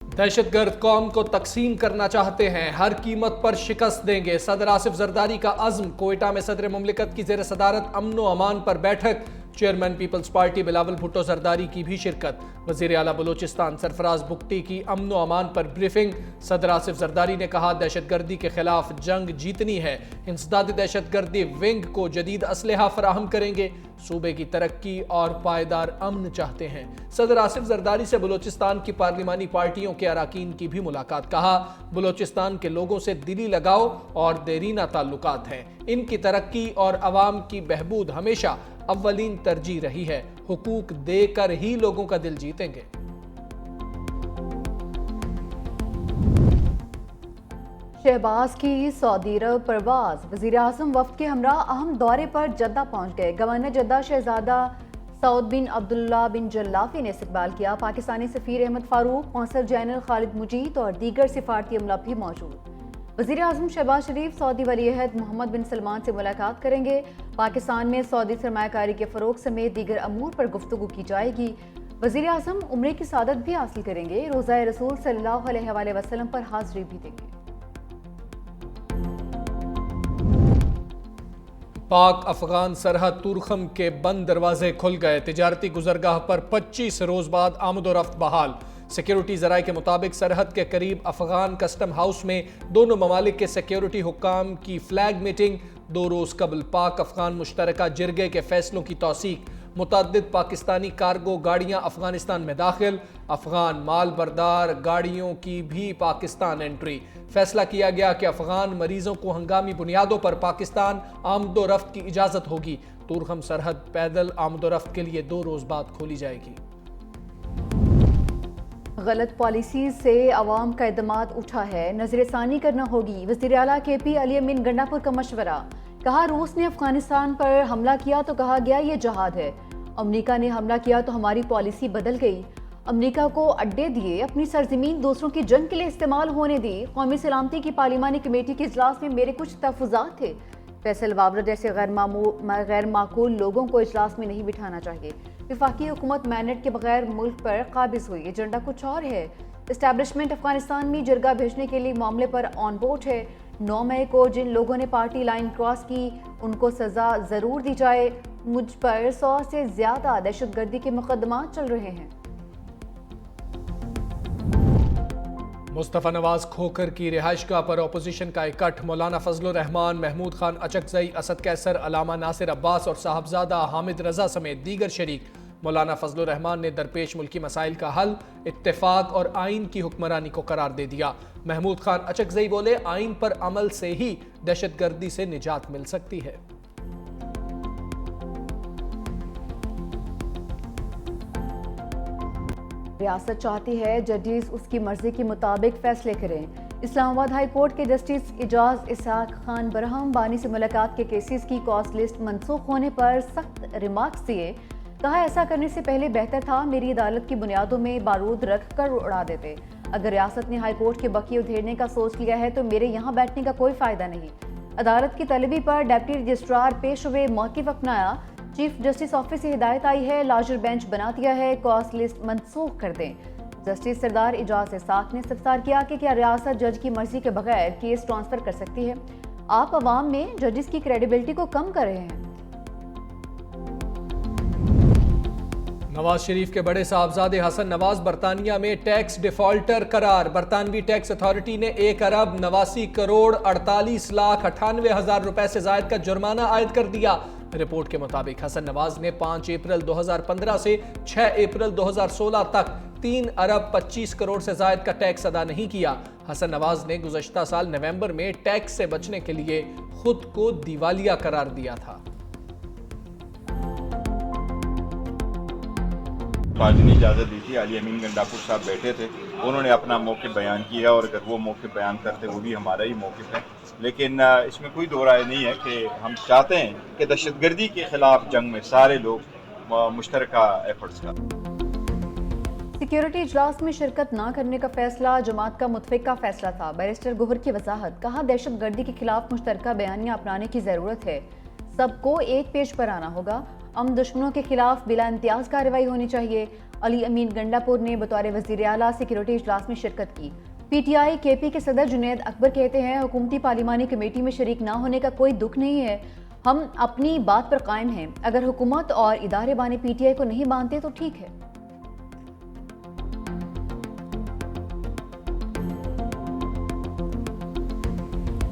दहशतगर्द कौम को तकसीम करना चाहते हैं, हर कीमत पर शिकस्त देंगे। सदर आसिफ जरदारी का अज़्म। कोयटा में सदर मुमलिकत की ज़ेर सदारत अमन व अमान पर बैठक। Chairman peoples party Bilawal Bhutto Zardari की भी शिरकत। वज़ीर आला बलोचिस्तान सरफराज बुगटी की अमन व अमान पर ब्रीफिंग। सदर आसिफ जरदारी ने कहा, दहशतगर्दी के खिलाफ जंग जीतनी है। इंसदाद दहशतगर्दी विंग को जदीद असलहा फराहम करेंगे। सूबे की तरक्की और पायदार अमन चाहते हैं। सदर आसिफ जरदारी से बलोचिस्तान की पार्लिमानी पार्टियों के अराकीन की भी मुलाकात। कहा, बलोचिस्तान के लोगों से दिली लगाव और देरीना ताल्लुकात हैं। इनकी तरक्की और अवाम की बहबूद हमेशा अव्वलीन तरजीह रही है। हुकूक देकर ही लोगों का दिल जीतेंगे। शहबाज की सऊदी अरब परवाज। वज़ीर आज़म वफ्द के हमरा अहम दौरे पर जद्दा पहुंच गए। गवर्नर जद्दा शहजादा सऊद बिन अब्दुल्ला बिन जल्लाफी ने इस्तकबाल किया। पाकिस्तानी सफ़ीर अहमद फारूक, कौंसल जनरल खालिद मुजीद और दीगर सिफारती अमला भी मौजूद। वज़ीर आज़म शहबाज शरीफ सऊदी वलीअहद मोहम्मद बिन सलमान से मुलाकात करेंगे। पाकिस्तान में सऊदी सरमायाकारी के फ़रोग समेत दीगर अमूर पर गुफ्तगू की जाएगी। वज़ीर आज़म उम्रे की सादत भी हासिल करेंगे। रोज़ा रसूल सल्लल्लाहु अलैहि वसल्लम पर हाज़िरी भी देंगे। पाक अफगान सरहद तुरखम के बंद दरवाजे खुल गए। तिजारती गुजरगाह पर 25 रोज बाद आमदोरफ्त बहाल। सिक्योरिटी जराये के मुताबिक सरहद के करीब अफगान कस्टम हाउस में दोनों ममालिक के सिक्योरिटी हुक्काम की फ्लैग मीटिंग। 2 रोज कबल पाक अफगान मुश्तरका जिरगे के फैसलों की तौसीक। मुतअद्दिद पाकिस्तानी कार्गो गाड़ियां अफगानिस्तान में दाखिल। अफगान माल बरदार गाड़ियों की भी पाकिस्तान एंट्री। फैसला किया गया कि अफगान मरीजों को हंगामी बुनियादों पर पाकिस्तान आमदोरफ्त की इजाजत होगी। तुरखम सरहद पैदल आमदोरफ्त के लिए 2 रोज बाद खोली जाएगी। गलत पॉलिसी से अवाम का एतमाद उठा है, नजरसानी करना होगी। वज़ीर आला KP अली अमीन गंडापुर का मशवरा। कहा, रूस ने अफगानिस्तान पर हमला किया तो कहा गया ये जहाद है। अमेरिका ने हमला किया तो हमारी पॉलिसी बदल गई। अमेरिका को अड्डे दिए, अपनी सरजमीन दूसरों की जंग के लिए इस्तेमाल होने दी। कौमी सलामती की पार्लिमानी कमेटी के इजलास में मेरे कुछ तहफ़्फ़ुज़ात थे। फैसल बाबरा जैसे गैर माकूल लोगों को इजलास में नहीं बिठाना चाहिए। वफाकी हुकूमत मैंडेट के बगैर मुल्क पर काबिज हुई। एजेंडा कुछ और है। इस्टेब्लिशमेंट अफगानिस्तान में जिरगा भेजने के लिए मामले पर ऑन बोर्ड है। 9 मई को जिन लोगों ने पार्टी लाइन क्रॉस की उनको सजा जरूर दी जाए। मुझ पर 100 से ज्यादा दहशतगर्दी के मुकदमा चल रहे हैं। मुस्तफ़ा नवाज खोखर की रिहाइशगाह पर अपोजिशन का इकट्ठ। मौलाना फजलुर रहमान, महमूद खान अचकजई, असद कैसर, अलामा नासिर अब्बास और साहबजादा हामिद रजा समेत दीगर शरीक। मौलाना फजलुर रहमान ने दरपेश मुल्की मसाइल का हल इत्तेफाक और आइन की हुक्मरानी को करार दे दिया। महमूद खान अचकजई बोले, आइन पर अमल से ही दहशतगर्दी से निजात मिल सकती है। रियासत चाहती है जजेस उसकी मर्जी के मुताबिक फैसले करें। इस्लामाबाद हाई कोर्ट के जस्टिस इजाज इसाक खान बरहम बानी से मुलाकात के केसेस की कॉस्ट लिस्ट मनसूख होने पर सख्त रिमार्क्स दिए। कहा, ऐसा करने से पहले बेहतर था मेरी अदालत की बुनियादों में बारूद रख कर उड़ा देते। अगर रियासत ने हाई कोर्ट के बकिए उधेड़ने का सोच लिया है तो मेरे यहाँ बैठने का कोई फायदा नहीं। अदालत की तलबी पर डिप्टी रजिस्ट्रार पेश हुए मौक़िफ़ अपनाया। चीफ जस्टिस ऑफिस से हिदायत आई है, लार्जर बेंच बना दिया है, कॉस्ट लिस्ट मनसूख कर दें। जस्टिस सरदार इजाज इसाक ने इस्तफसार किया कि क्या रियासत जज की मर्जी के बगैर केस ट्रांसफर कर सकती है? आप अवाम में जजेस की क्रेडिबिलिटी को कम कर रहे हैं। नवाज शरीफ के बड़े साहबजादे हसन नवाज बरतानिया में टैक्स डिफॉल्टर करार। बरतानवी टैक्स अथॉरिटी ने 1 अरब 89 करोड़ 48 लाख 98 हजार रुपए से जायद का जुर्माना आयद कर दिया। रिपोर्ट के मुताबिक हसन नवाज ने 5 अप्रैल 2015 से 6 अप्रैल 2016 तक 3 अरब 25 करोड़ से जायद का टैक्स अदा नहीं किया। हसन नवाज ने गुज़श्ता साल नवंबर में टैक्स से बचने के लिए खुद को दिवालिया करार दिया था। पार्टी ने इजाज़त दी थी, अली अमीन गंडापुर साहब बैठे थे, उन्होंने अपना मौक़िफ़ बयान किया और अगर वो मौक़िफ़ बयान करते वो भी हमारा ही मौक़िफ़ है। लेकिन इसमें कोई दो राय नहीं है कि हम चाहते हैं कि दहशतगर्दी के ख़िलाफ़ जंग में सारे लोग मुश्तरका एफर्ट्स का। सिक्योरिटी इजलास में शिरकत न करने का फैसला जमात का मुतफ़िक़ा फैसला था। बैरिस्टर गोहर की वजाहत। कहा, दहशतगर्दी के खिलाफ मुश्तरका बयानियाँ अपनाने की ज़रूरत है। सबको एक पेज पर आना होगा। हम दुश्मनों के खिलाफ बिला इम्तियाज कार्रवाई होनी चाहिए। अली अमीन गंडापुर ने बतौर वज़ीर आला सिक्योरिटी इजलास में शिरकत की। PTI KP के सदर जुनैद अकबर कहते हैं हुकूमती पार्लिमानी कमेटी में शरीक ना होने का कोई दुख नहीं है, हम अपनी बात पर कायम हैं। अगर हुकूमत और इदारे बाने PTI को नहीं मानते तो ठीक है।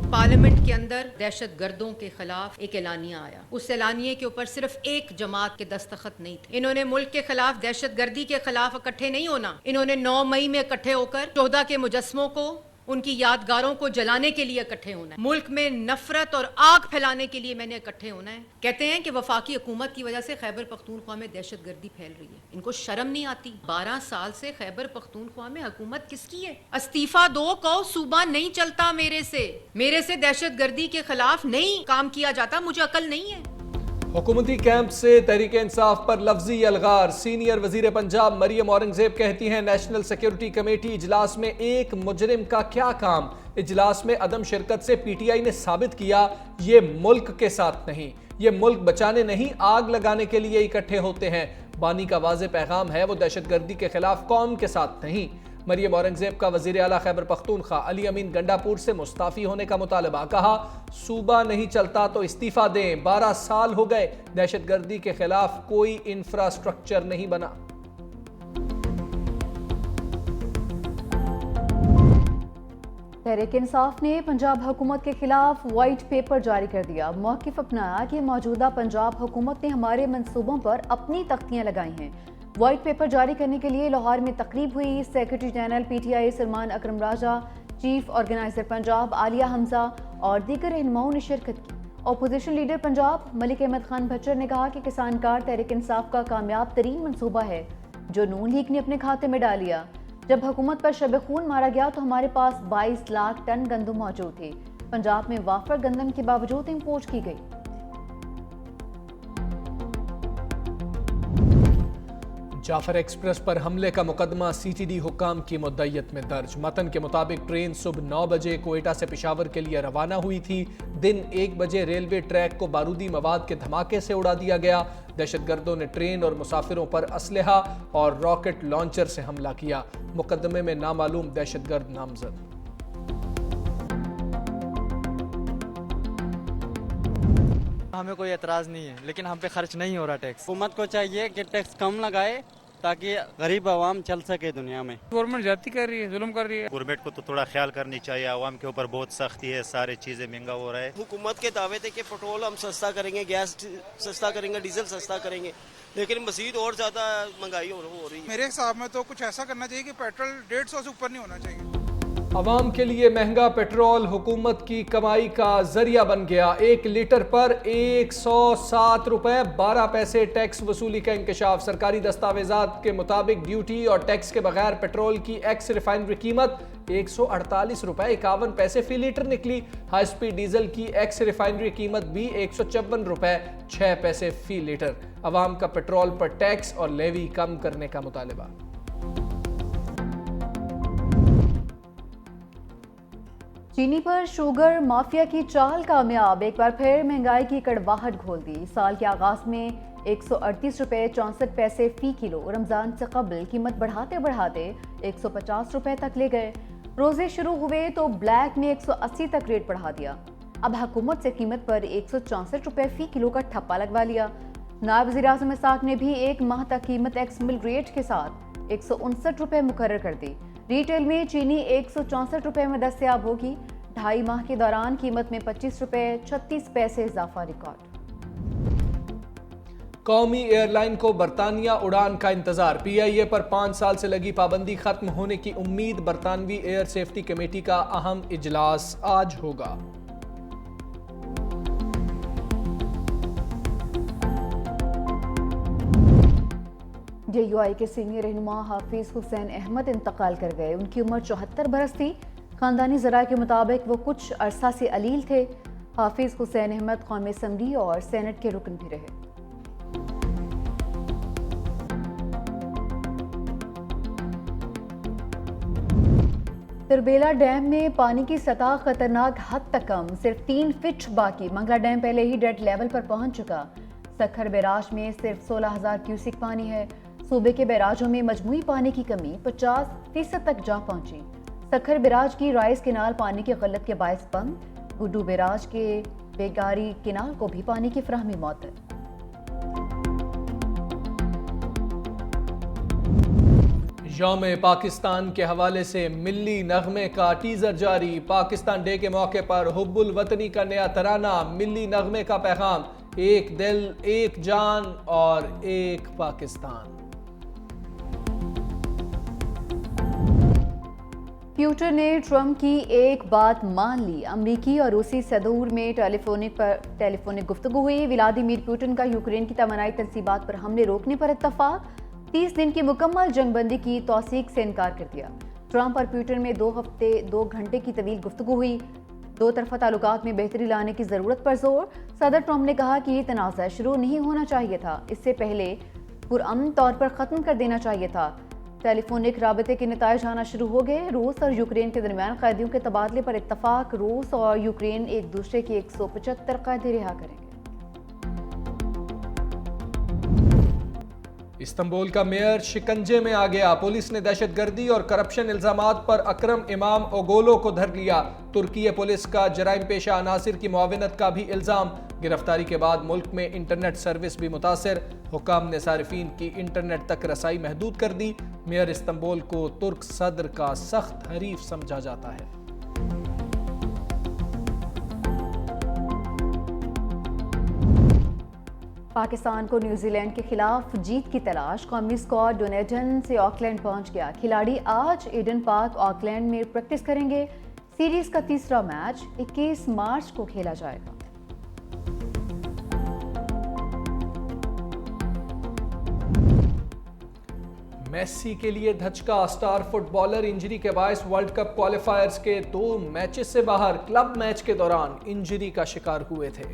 पार्लियामेंट के अंदर दहशत गर्दों के खिलाफ एक एलानिया आया। उस एलानिये के ऊपर सिर्फ एक जमात के दस्तखत नहीं थे। इन्होंने मुल्क के खिलाफ दहशत गर्दी के खिलाफ इकट्ठे नहीं होना, इन्होंने 9 मई में इकट्ठे होकर शोहदा के मुजस्समों को, उनकी यादगारों को जलाने के लिए इकट्ठे होना है। मुल्क में नफरत और आग फैलाने के लिए मैंने इकट्ठे होना है। कहते हैं कि वफाकी हुकूमत की वजह से खैबर पख्तूनख्वा में दहशत गर्दी फैल रही है। इनको शर्म नहीं आती? 12 साल से खैबर पख्तूनख्वा में हुकूमत किसकी है? इस्तीफा दो, कहो सूबा नहीं चलता मेरे से दहशत गर्दी के खिलाफ नहीं काम किया जाता, मुझे अकल नहीं है। हुकूमती कैंप से तहरीक इंसाफ पर लफ्जी अलगार। सीनियर वजीर पंजाब मरियम औरंगजेब कहती हैं नेशनल सिक्योरिटी कमेटी इजलास में एक मुजरिम का क्या काम। इजलास में अदम शिरकत से PTI ने साबित किया ये मुल्क के साथ नहीं, ये मुल्क बचाने नहीं आग लगाने के लिए इकट्ठे होते हैं। बानी का वाज़ेह पैगाम है वो दहशतगर्दी के खिलाफ कौम के साथ नहीं। मरियम औरंगजेब का वजीर आला खैबर पख्तूनख्वा अली अमीन गंडापुर से मुस्ताफी होने का मुतालबा। कहा सूबा नहीं चलता तो इस्तीफा दें, 12 साल हो गए दहशतगर्दी के खिलाफ कोई इंफ्रास्ट्रक्चर नहीं बना। तहरीक इंसाफ ने पंजाब हुकूमत के खिलाफ वाइट पेपर जारी कर दिया। मौक़िफ़ अपनाया कि मौजूदा पंजाब हुकूमत ने हमारे मंसूबों पर अपनी तख्तियां लगाई हैं। वाइट पेपर जारी करने के लिए लाहौर में तकरीब हुई। सेक्रेटरी जनरल PTI सलमान अकरम राजा, चीफ ऑर्गेनाइजर पंजाब आलिया हमजा और दीगर रहनुमाओं ने शिरकत की। अपोजिशन लीडर पंजाब मलिक अहमद खान भच्चर ने कहा कि किसान कार्ड तहरीक इंसाफ का कामयाब तरीन मनसूबा है जो नून लीग ने अपने खाते में डाल लिया। जब हुकूमत पर शब खून मारा गया तो हमारे पास 22 लाख टन गंदम मौजूद थी। पंजाब में वाफर गंदम के बावजूद इम्पोर्ट की गई। जाफर एक्सप्रेस पर हमले का मुकदमा CTD हुक्काम की मुद्दयत में दर्ज। मतन के मुताबिक ट्रेन सुबह 9 बजे कोयटा से पेशावर के लिए रवाना हुई थी। दिन 1 बजे रेलवे ट्रैक को बारूदी मवाद के धमाके से उड़ा दिया गया। दहशतगर्दों ने ट्रेन और मुसाफिरों पर असलहा और रॉकेट लॉन्चर से हमला किया। मुकदमे में नामालूम दहशतगर्द नामजद। हमें कोई एतराज़ नहीं है, लेकिन हम पे खर्च नहीं हो रहा टैक्स। हुकूमत को चाहिए कि टैक्स कम लगाए ताकि गरीब आवाम चल सके दुनिया में। गवर्नमेंट ज्यादती कर रही है, जुल्म कर रही है। गवर्नमेंट को तो थोड़ा ख्याल करनी चाहिए, आवाम के ऊपर बहुत सख्ती है, सारी चीजें महंगा हो रहा है। हुकूमत के दावे थे कि पेट्रोल हम सस्ता करेंगे, गैस सस्ता करेंगे, डीजल सस्ता करेंगे, लेकिन मजीद और ज्यादा महंगाई हो रही है। मेरे हिसाब में तो कुछ ऐसा करना चाहिए कि पेट्रोल 150 से ऊपर नहीं होना चाहिए। अवाम के लिए महंगा पेट्रोल हुकूमत की कमाई का जरिया बन गया। 1 लीटर पर 107 रुपए 12 पैसे टैक्स वसूली का इंकशाफ। सरकारी दस्तावेजात के मुताबिक ड्यूटी और टैक्स के बगैर पेट्रोल की एक्स रिफाइनरी कीमत 148 रुपए 51 पैसे फी लीटर निकली। हाई स्पीड डीजल की एक्स रिफाइनरी कीमत भी 154 रुपए 6 पैसे फी लीटर। अवाम का पेट्रोल पर टैक्स और लेवी कम करने का मुतालबा। चीनी पर शुगर माफिया की चाल कामयाब। एक बार फिर महंगाई की कड़वाहट घोल दी। साल के आगाज में 138 रुपए 64 पैसे फी किलो रमजान से कबल कीमत बढ़ाते बढ़ाते 150 रुपए तक ले गए। रोजे शुरू हुए तो ब्लैक में 180 तक रेट बढ़ा दिया। अब हुकूमत से कीमत पर 164 रुपए फी किलो का ठप्पा लगवा लिया। नायब वज़ीर-ए-आज़म इसाक ने भी 1 माह तक कीमत एक्स मिल रेट के साथ 159 रुपए मुकर्रर कर दी। रिटेल में चीनी 164 रुपए में दस्तयाब होगी। 2.5 माह के दौरान कीमत में 25 रुपए 36 पैसे इजाफा रिकॉर्ड। कौमी एयरलाइन को बरतानिया उड़ान का इंतजार। PIA पर 5 साल से लगी पाबंदी खत्म होने की उम्मीद। बरतानवी एयर सेफ्टी कमेटी का अहम इजलास आज होगा। JUI के सीनियर रहनुमा हाफिज हुसैन अहमद इंतकाल कर गए। उनकी उम्र 74 बरस थी। खानदानी ज़राए के मुताबिक वो कुछ अरसा से अलील थे। हाफिज हुसैन अहमद कौमी असम्बली और सेनेट के रुकन भी रहे। तिरबेला डैम में पानी की सतह खतरनाक हद तक कम, सिर्फ 3 फीट बाकी। मंगला डैम पहले ही डेड लेवल पर पहुंच चुका। सखर बैराज में सिर्फ 16,000 क्यूसिक पानी है। सूबे के बैराजों में मजमूई पानी की कमी 50% तक जा पहुंची। सखर बैराज की राइस केनाल पानी की किल्लत के बायस बंद। गुड्डू बैराज के बेगारी केनाल को भी पानी की फराहमी मौतल। यौम पाकिस्तान के हवाले से मिल्ली नगमे का टीजर जारी। पाकिस्तान डे के मौके पर हुब्बुल वतनी का नया तराना। मिल्ली नगमे का पैगाम, एक दिल, एक जान और एक पाकिस्तान। ट्विटर ने ट्रंप की एक बात मान ली। अमरीकी और रूसी सदूर में टेलीफोनिक गुफ्तगू हुई। व्लादिमीर पुतिन का यूक्रेन की तवानाई तनसीबात पर हमले रोकने पर इत्तफाक। 30 दिन की मुकम्मल जंगबंदी की तौसीक से इनकार कर दिया। ट्रंप और पुतिन में 2 घंटे की तवील गुफ्तगू हुई। दो तरफा ताल्लुकात में बेहतरी लाने की ज़रूरत पर जोर। सदर ट्रंप ने कहा कि ये तनाज़ा शुरू नहीं होना चाहिए था, इससे पहले पुरअमन तौर पर ख़त्म कर देना चाहिए था। टेलीफोनिक राबते के नताइज आना शुरू हो गए। रूस और यूक्रेन के दरमियान कैदियों के तबादले पर इत्तफाक। रूस और यूक्रेन एक दूसरे के 175 कैदी रिहा करेंगे। इस्तांबुल का मेयर शिकंजे में आ गया। पुलिस ने दहशतगर्दी और करप्शन इल्जामात पर अकरम इमाम ओगोलो को धर लिया। तुर्की पुलिस का जराइम पेशा अनासिर की मुआविनत का भी इल्जाम। गिरफ्तारी के बाद मुल्क में इंटरनेट सर्विस भी मुतासिर। हुकाम ने सारिफीन की इंटरनेट तक रसाई महदूद कर दी। मेयर इस्तांबुल को तुर्क सदर का सख्त हरीफ समझा जाता है। पाकिस्तान को न्यूजीलैंड के खिलाफ जीत की तलाश। कौमी स्क्वाड डोनेटन से ऑकलैंड पहुंच गया। खिलाड़ी आज ईडन पार्क ऑकलैंड में प्रैक्टिस करेंगे। सीरीज का तीसरा मैच 21 मार्च को खेला जाएगा। मेसी के लिए धचका। स्टार फुटबॉलर इंजरी के बायस वर्ल्ड कप क्वालिफायर्स के 2 मैचेस से बाहर। क्लब मैच के दौरान इंजरी का शिकार हुए थे।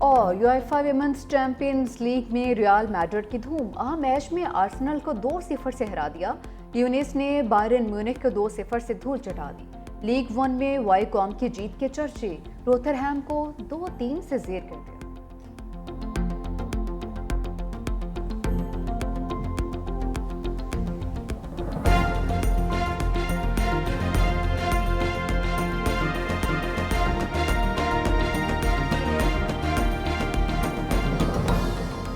और यूएफा विमेंस चैंपियंस लीग में रियल मैड्रिड की धूम। अहम मैच में आर्सेनल को 2-0 से हरा दिया। यूनिस ने बायरन म्यूनिख को 2-0 से धूल चटा दी। लीग 1 में वाईकॉम की जीत के चर्चे। रोथरहैम को 2-3 से जेर कर दिया।